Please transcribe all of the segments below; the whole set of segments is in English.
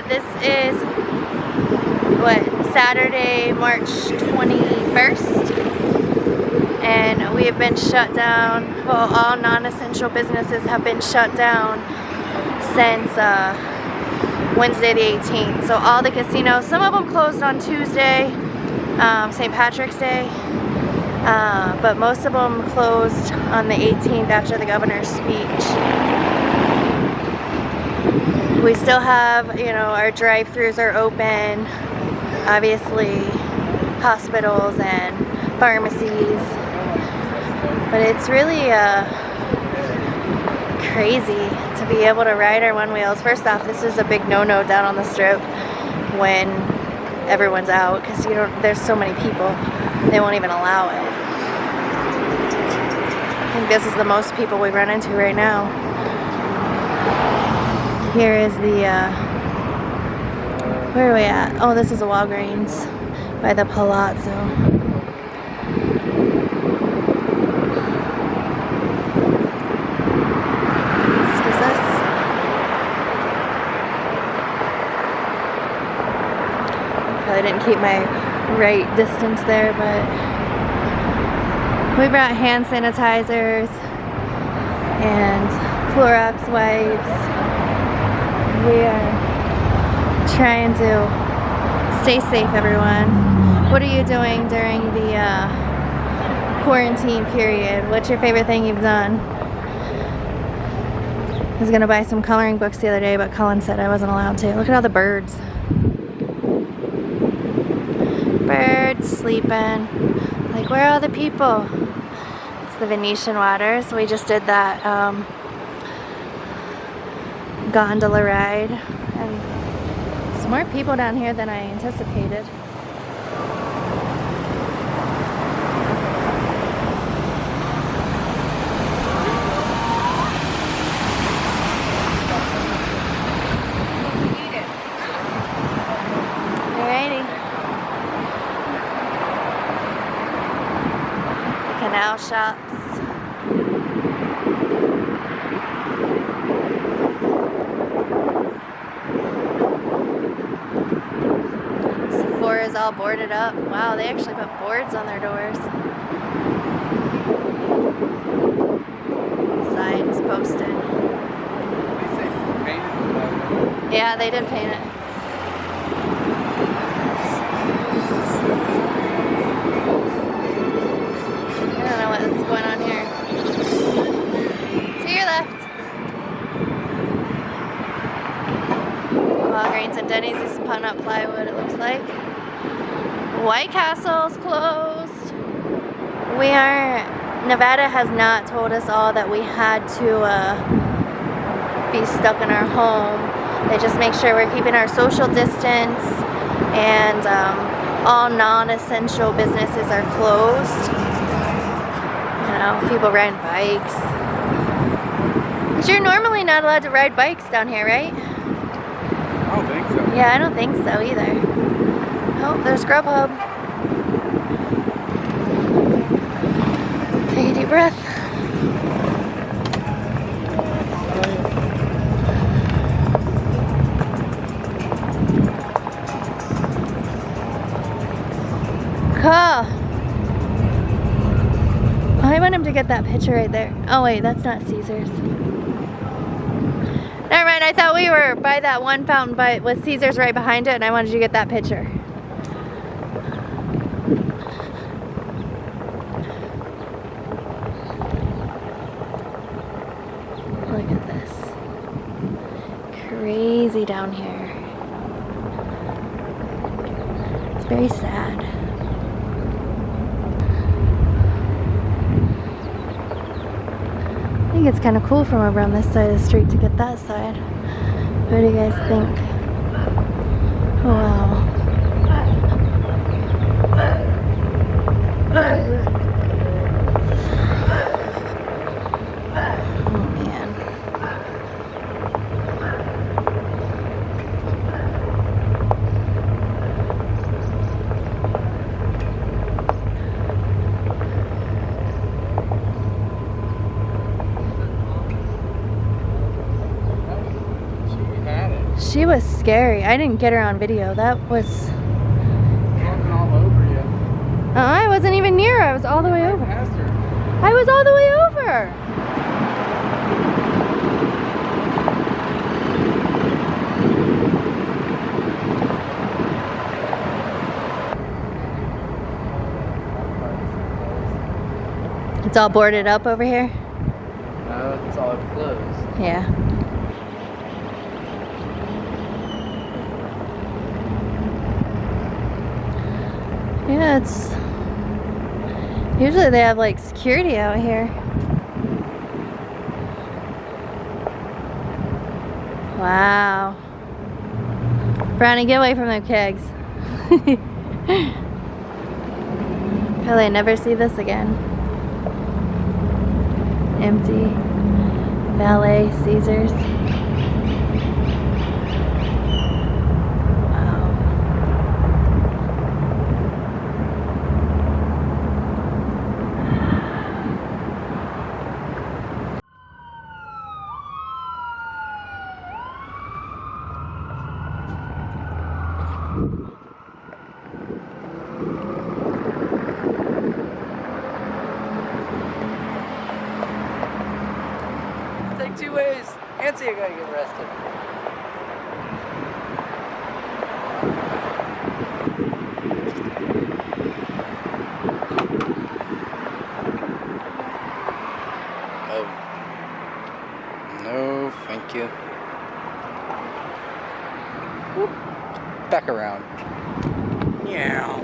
but this is Saturday, March 21st, and we have been shut down. Well, all non-essential businesses have been shut down since Wednesday the 18th. So all the casinos, some of them closed on Tuesday, St. Patrick's Day, but most of them closed on the 18th after the governor's speech. We still have, you know, our drive-thrus are open, obviously hospitals and pharmacies, but it's really crazy to be able to ride our Onewheels. First off, this is a big no-no down on the strip when everyone's out, because there's so many people, they won't even allow it. I think this is the most people we run into right now. Here is the, where are we at? Oh, this is a Walgreens by the Palazzo. Excuse us. Probably didn't keep my right distance there, but we brought hand sanitizers and Clorox wipes. We are trying to stay safe, everyone. What are you doing during the quarantine period? What's your favorite thing you've done? I was gonna buy some coloring books the other day, but Colin said I wasn't allowed to. Look at all the birds. Birds sleeping. Like, where are all the people? It's the Venetian water, so we just did that gondola ride, and there's more people down here than I anticipated. Alrighty. The canal shops. Is all boarded up. Wow, they actually put boards on their doors. Signs posted. Yeah, they did paint it. I don't know what's going on here. To your left. Walgreens and Denny's is putting up plywood, it looks like. White Castle's closed. Nevada has not told us all that we had to be stuck in our home. They just make sure we're keeping our social distance, and all non-essential businesses are closed. You know, people riding bikes. Because you're normally not allowed to ride bikes down here, right? I don't think so. Yeah, I don't think so either. Oh, there's Grubhub. Take a deep breath. Cool. I want him to get that picture right there. Oh wait, that's not Caesar's. Never mind, I thought we were by that one fountain with Caesar's right behind it, and I wanted you to get that picture. Look at this. Crazy down here. It's very sad. I think it's kind of cool from over on this side of the street to get that side. What do you guys think? Oh, wow. She she was scary. I didn't get her on video. That was... Walking all over you. I wasn't even near her. I was all the way over. Past her. I was all the way over. It's all boarded up over here? No, it's all closed. Yeah. Yeah, it's... Usually they have like security out here. Wow. Brownie, get away from them kegs. Probably never see this again. Empty. Valet, Caesars. Wow. Take two ways. Nancy, you're gonna get arrested. Oh. No, thank you. Whoop. Back around. Yeah.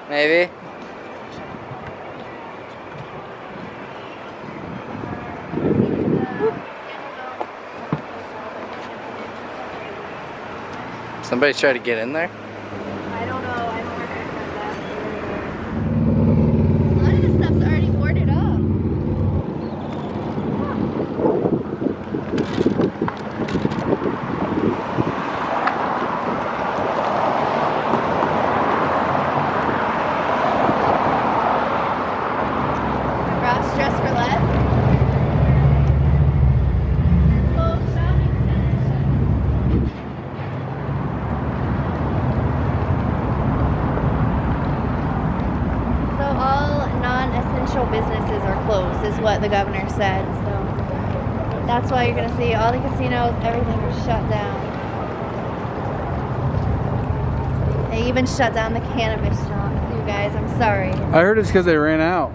Maybe. Somebody tried to get in there? I don't know. I don't recognize that. A lot of the stuff's already boarded up. Ross dressed for less. So all non-essential businesses are closed, is what the governor said. So that's why you're gonna see all the casinos, everything is shut down. They even shut down the cannabis shops. You guys, I'm sorry. I heard it's because they ran out.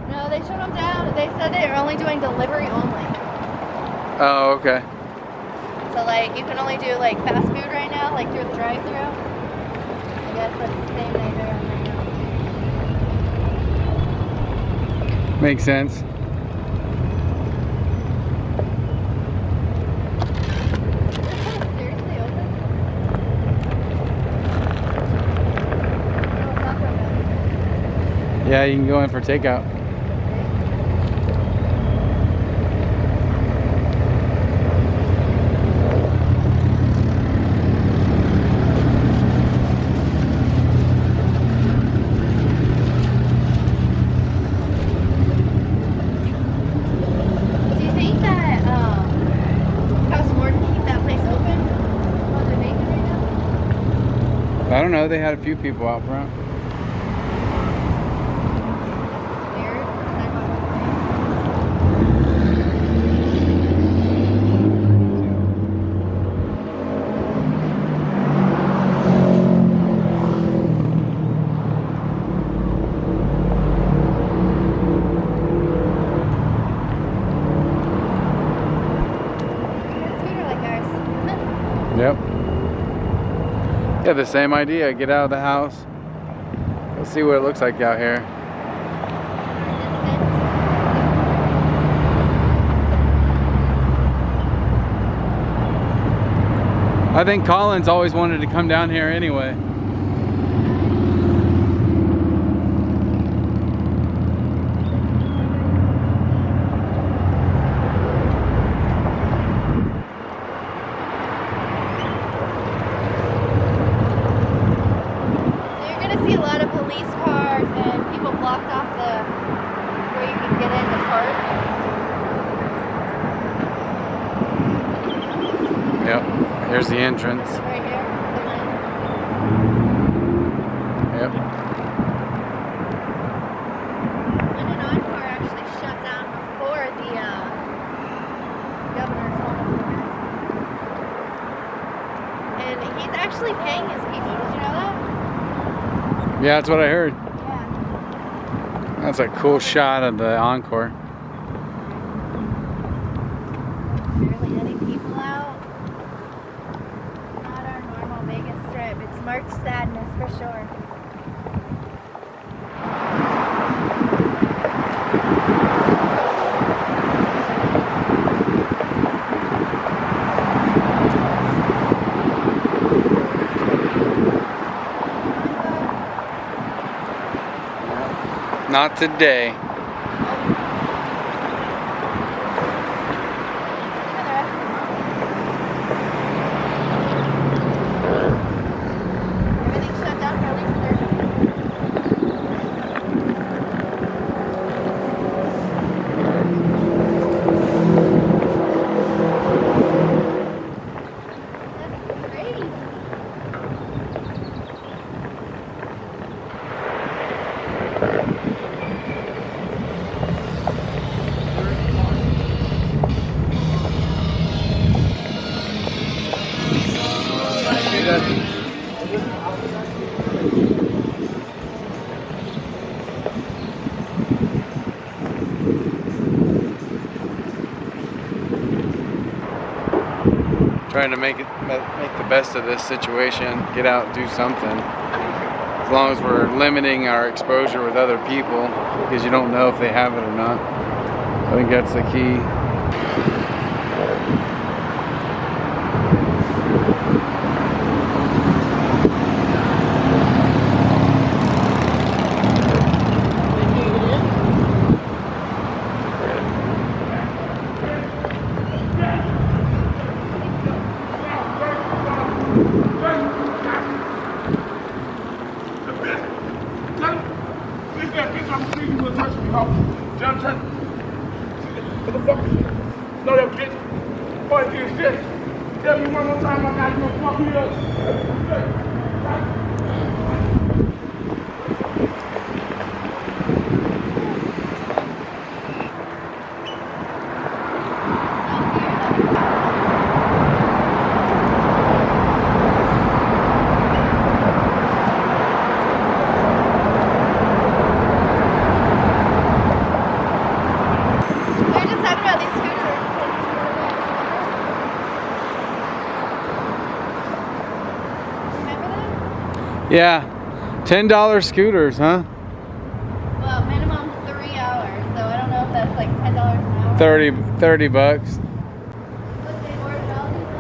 No, they shut them down. They said they're only doing delivery only. Oh, okay. So like you can only do like fast food right now, like through the drive-thru. I guess that's the same thing they're doing right now. Makes sense. Seriously open? Oh, Taco Bell. Yeah, you can go in for takeout. Do you think that it costs more to keep that place open while they're vacant right now? I don't know, they had a few people out front. Weird. Scooter like ours. Yep. Yeah, the same idea. Get out of the house. Let's see what it looks like out here. I think Colin's always wanted to come down here anyway. There's the entrance. Right here. Yep. And an Encore actually shut down before the governor's office. And he's actually paying his people. Did you know that? Yeah, that's what I heard. Yeah. That's a cool shot of the Encore. Barely any people out. Not our normal Vegas Strip. It's March sadness for sure. Not today. Everything's shut down for at least 30 minutes. That's crazy. Trying to make the best of this situation, get out, do something. As long as we're limiting our exposure with other people, because you don't know if they have it or not. I think that's the key. No, that bitch. Fuck you, shit. Tell me one more time I got you gonna fuck me up. We were just talking about these scooters. Remember that? Yeah, $10 scooters, huh? Well, minimum 3 hours, so I don't know if that's like $10 an hour. 30 bucks. But they ordered all these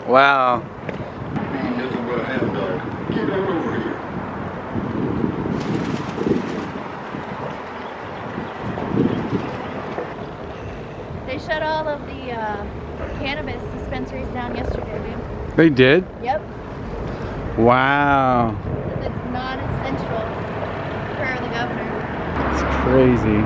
up. Wow. They shut all of the cannabis dispensaries down yesterday, dude. They did? Yep. Wow. Because it's non-essential per the governor. It's crazy.